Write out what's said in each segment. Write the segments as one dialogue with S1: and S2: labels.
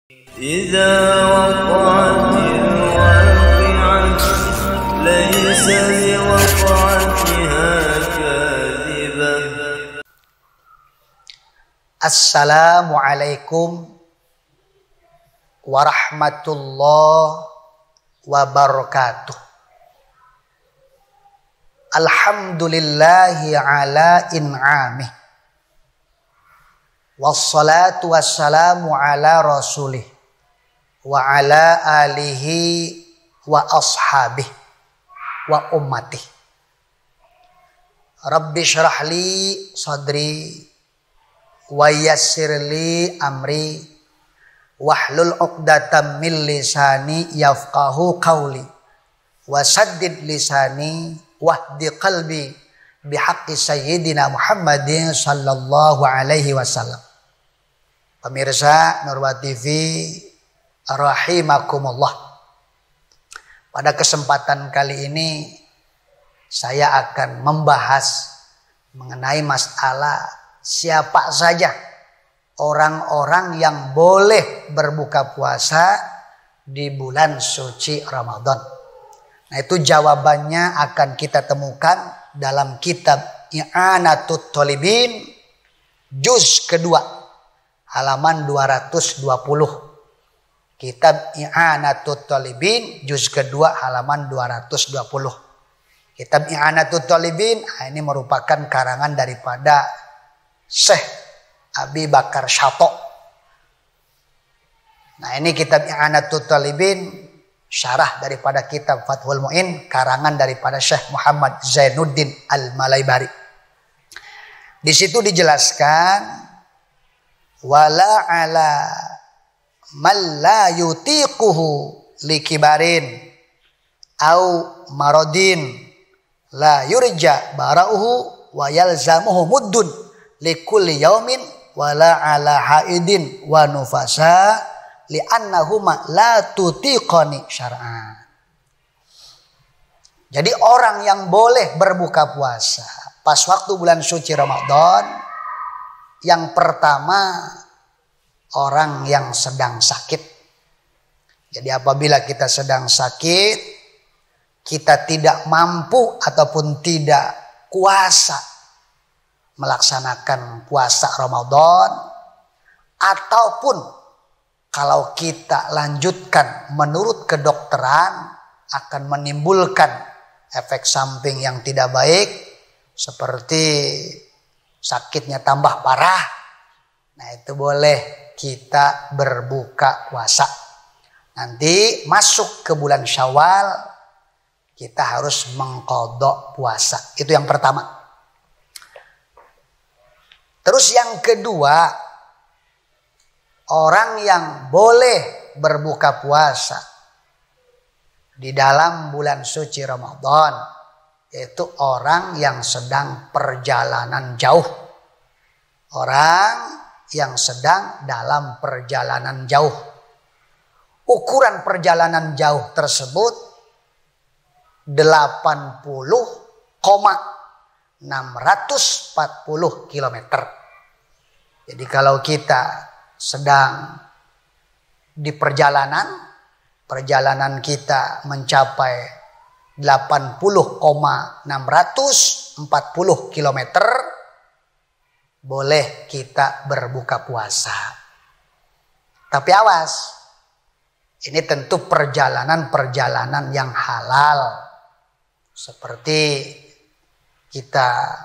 S1: إذا وقعت الواقعة ليس لوقعتها كاذبة.
S2: Assalamualaikum warahmatullahi wabarakatuh. Alhamdulillahi ala in'amih. Wassalatu wassalamu ala rasulih wa ala alihi wa ashabih wa ummatih. Rabbi syrah li sadri wa yassir li amri wahlul 'uqdatam min lisani yafqahu qawli wa saddid lisani wahdi qalbi bihaqqi sayyidina Muhammadin sallallahu alaihi wasallam. Pemirsa Nurwa TV rahimakumullah. Pada kesempatan kali ini saya akan membahas mengenai masalah siapa saja orang-orang yang boleh berbuka puasa di bulan suci Ramadan. Nah, itu jawabannya akan kita temukan dalam kitab I'anatut Thalibin juz kedua halaman 220. Kitab I'anatut Thalibin juz kedua halaman 220. Kitab I'anatut Thalibin ini merupakan karangan daripada Syekh Abi Bakar Syato'. Nah, ini kitab I'anatut Thalibin, syarah daripada kitab Fathul Mu'in, karangan daripada Syekh Muhammad Zainuddin Al-Malaybari. Di situ dijelaskan wala ala man la yutiquhu likibarin au maradin la yurja bara'uhu wa yalzamuhu muddun likulli yaumin wala ala haidin wa nufasa li'annahuma la tutiqani syar'an. Jadi orang yang boleh berbuka puasa pas waktu bulan suci Ramadan, yang pertama orang yang sedang sakit. Jadi apabila kita sedang sakit, kita tidak mampu ataupun tidak kuasa melaksanakan puasa Ramadan, ataupun kalau kita lanjutkan menurut kedokteran akan menimbulkan efek samping yang tidak baik seperti sakitnya tambah parah. Nah, itu boleh kita berbuka puasa. Nanti masuk ke bulan Syawal kita harus mengqadha puasa. Itu yang pertama. Terus yang kedua, orang yang boleh berbuka puasa di dalam bulan suci Ramadan, yaitu orang yang sedang perjalanan jauh. Orang yang sedang dalam perjalanan jauh. Ukuran perjalanan jauh tersebut 80,640 km. Jadi kalau kita sedang di perjalanan kita mencapai 80,640 km, boleh kita berbuka puasa. Tapi awas, ini tentu perjalanan yang halal. Seperti kita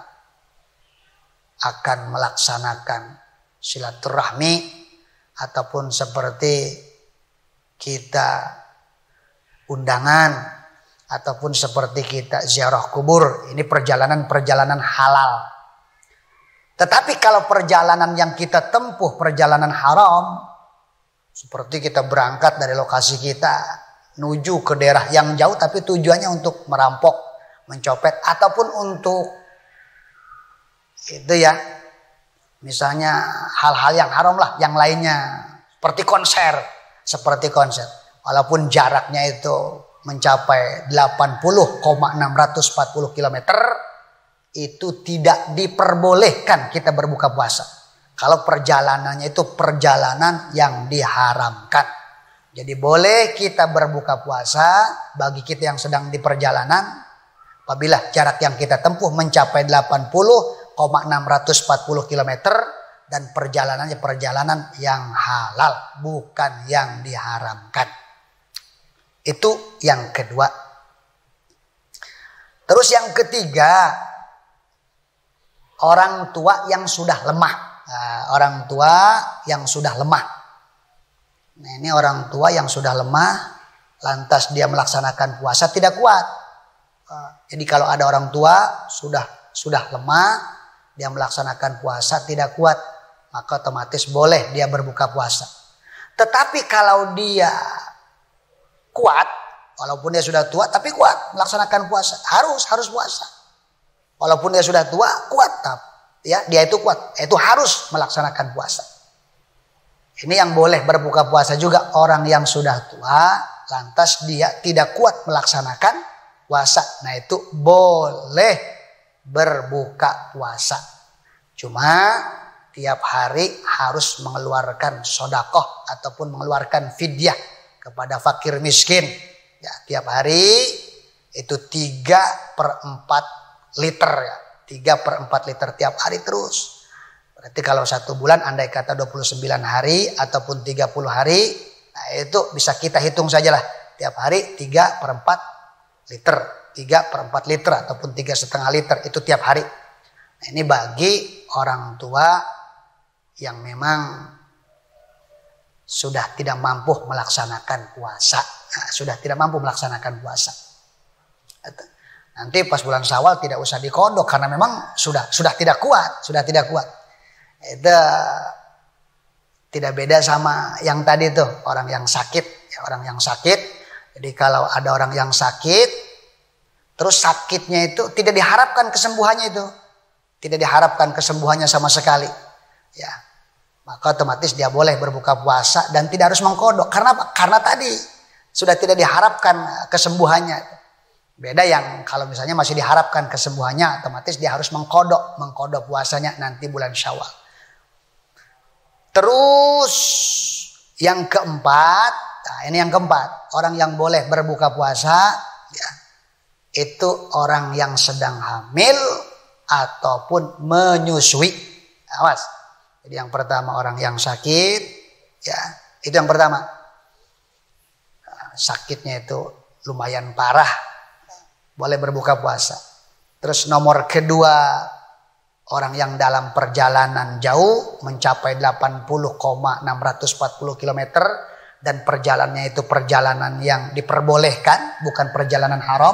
S2: akan melaksanakan silaturahmi, ataupun seperti kita undangan, ataupun seperti kita ziarah kubur. Ini perjalanan halal. Tetapi kalau perjalanan yang kita tempuh perjalanan haram, seperti kita berangkat dari lokasi kita menuju ke daerah yang jauh tapi tujuannya untuk merampok, mencopet, ataupun untuk itu ya, misalnya hal-hal yang haram lah, yang lainnya seperti konser, walaupun jaraknya itu mencapai 80,640 km, itu tidak diperbolehkan kita berbuka puasa. Kalau perjalanannya itu perjalanan yang diharamkan. Jadi boleh kita berbuka puasa bagi kita yang sedang di perjalanan apabila jarak yang kita tempuh mencapai 80,640 km dan perjalanannya perjalanan yang halal, bukan yang diharamkan. Itu yang kedua. Terus yang ketiga, orang tua yang sudah lemah. Nah, orang tua yang sudah lemah. Nah, ini orang tua yang sudah lemah, lantas dia melaksanakan puasa tidak kuat. Jadi kalau ada orang tua sudah lemah, dia melaksanakan puasa tidak kuat, maka otomatis boleh dia berbuka puasa. Tetapi kalau dia kuat, walaupun dia sudah tua tapi kuat melaksanakan puasa, harus puasa. Walaupun dia sudah tua kuat, ya dia itu kuat, itu harus melaksanakan puasa. Ini yang boleh berbuka puasa juga orang yang sudah tua, lantas dia tidak kuat melaksanakan puasa. Nah itu boleh berbuka puasa. Cuma tiap hari harus mengeluarkan sedekah ataupun mengeluarkan fidyah kepada fakir miskin. Ya, tiap hari itu 3/4 liter ya. 3/4 liter tiap hari terus. Berarti kalau 1 bulan andai kata 29 hari ataupun 30 hari, nah itu bisa kita hitung sajalah. Tiap hari 3/4 liter. 3/4 liter ataupun 3,5 liter itu tiap hari. Nah, ini bagi orang tua yang memang sudah tidak mampu melaksanakan puasa. Nah, sudah tidak mampu melaksanakan puasa. Nanti pas bulan Syawal tidak usah dikodok karena memang sudah tidak kuat, Itu tidak beda sama yang tadi tuh, orang yang sakit, ya, orang yang sakit. Jadi kalau ada orang yang sakit, terus sakitnya itu tidak diharapkan kesembuhannya itu. Tidak diharapkan kesembuhannya sama sekali. Ya. Maka otomatis dia boleh berbuka puasa dan tidak harus mengkodok. Karena apa? Karena tadi sudah tidak diharapkan kesembuhannya. Beda yang kalau misalnya masih diharapkan kesembuhannya, otomatis dia harus mengkodok puasanya nanti bulan Syawal. Terus yang keempat, nah ini yang keempat, orang yang boleh berbuka puasa ya, itu orang yang sedang hamil ataupun menyusui. Awas. Jadi yang pertama orang yang sakit, ya itu yang pertama. Sakitnya itu lumayan parah. Boleh berbuka puasa. Terus nomor kedua, orang yang dalam perjalanan jauh mencapai 80,640 km dan perjalanannya itu perjalanan yang diperbolehkan, bukan perjalanan haram.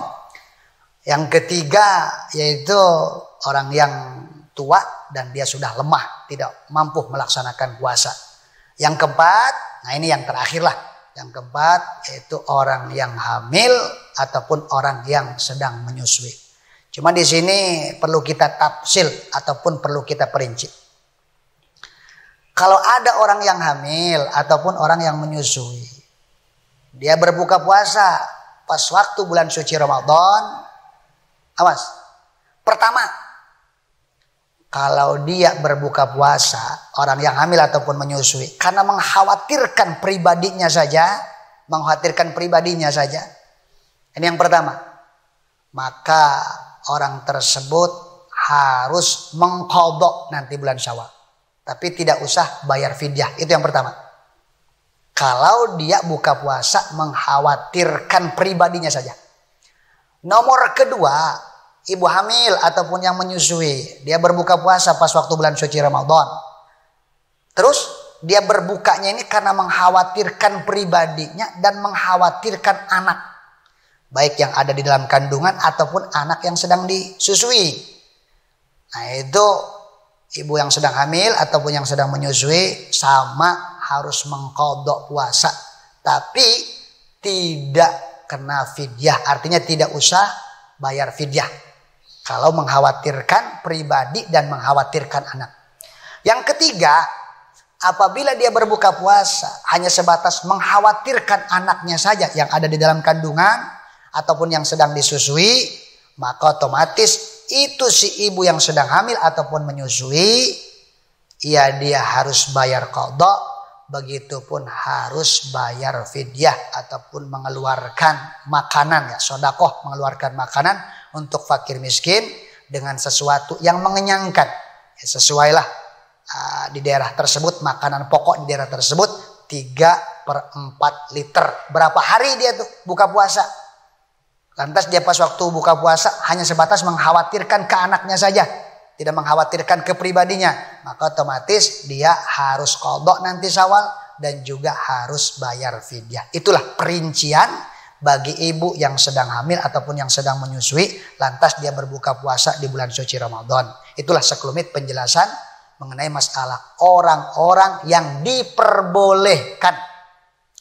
S2: Yang ketiga yaitu orang yang tua dan dia sudah lemah, tidak mampu melaksanakan puasa. Yang keempat, nah ini yang terakhir lah. Yang keempat yaitu orang yang hamil ataupun orang yang sedang menyusui. Cuma di sini perlu kita tafsil ataupun perlu kita perinci. Kalau ada orang yang hamil ataupun orang yang menyusui, dia berbuka puasa pas waktu bulan suci Ramadan. Awas. Pertama, kalau dia berbuka puasa, orang yang hamil ataupun menyusui, karena mengkhawatirkan pribadinya saja, ini yang pertama, maka orang tersebut harus mengqadha nanti bulan Syawal, tapi tidak usah bayar fidyah. Itu yang pertama. Kalau dia buka puasa mengkhawatirkan pribadinya saja. Nomor kedua, ibu hamil ataupun yang menyusui, dia berbuka puasa pas waktu bulan suci Ramadan. Terus dia berbukanya ini karena mengkhawatirkan pribadinya dan mengkhawatirkan anak. Baik yang ada di dalam kandungan ataupun anak yang sedang disusui. Nah itu ibu yang sedang hamil ataupun yang sedang menyusui sama harus mengqadha puasa. Tapi tidak kena fidyah, artinya tidak usah bayar fidyah. Kalau mengkhawatirkan pribadi dan mengkhawatirkan anak. Yang ketiga, apabila dia berbuka puasa hanya sebatas mengkhawatirkan anaknya saja yang ada di dalam kandungan ataupun yang sedang disusui, maka otomatis itu si ibu yang sedang hamil ataupun menyusui ya dia harus bayar qadha, begitupun harus bayar fidyah ataupun mengeluarkan makanan, ya sedekah, mengeluarkan makanan untuk fakir miskin dengan sesuatu yang mengenyangkan. Ya, sesuailah di daerah tersebut, makanan pokok di daerah tersebut 3/4 liter. Berapa hari dia tuh buka puasa? Lantas dia pas waktu buka puasa hanya sebatas mengkhawatirkan ke anaknya saja, tidak mengkhawatirkan ke pribadinya, maka otomatis dia harus qadha nanti Syawal dan juga harus bayar fidyah. Itulah perincian bagi ibu yang sedang hamil ataupun yang sedang menyusui, lantas dia berbuka puasa di bulan suci Ramadan. Itulah sekelumit penjelasan mengenai masalah orang-orang yang diperbolehkan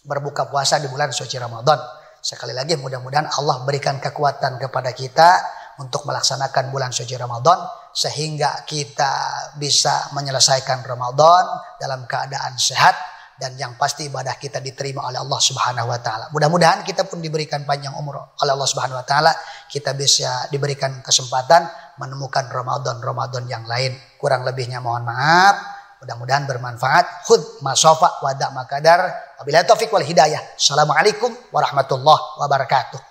S2: berbuka puasa di bulan suci Ramadan. Sekali lagi mudah-mudahan Allah berikan kekuatan kepada kita untuk melaksanakan bulan suci Ramadan sehingga kita bisa menyelesaikan Ramadan dalam keadaan sehat dan yang pasti ibadah kita diterima oleh Allah Subhanahu wa taala. Mudah-mudahan kita pun diberikan panjang umur oleh Allah Subhanahu wa taala, kita bisa diberikan kesempatan menemukan Ramadan yang lain. Kurang lebihnya mohon maaf. Mudah-mudahan bermanfaat. Khudh ma shafa wa da' ma qadar. Wabillahi taufiq wal hidayah. Assalamualaikum warahmatullahi wabarakatuh.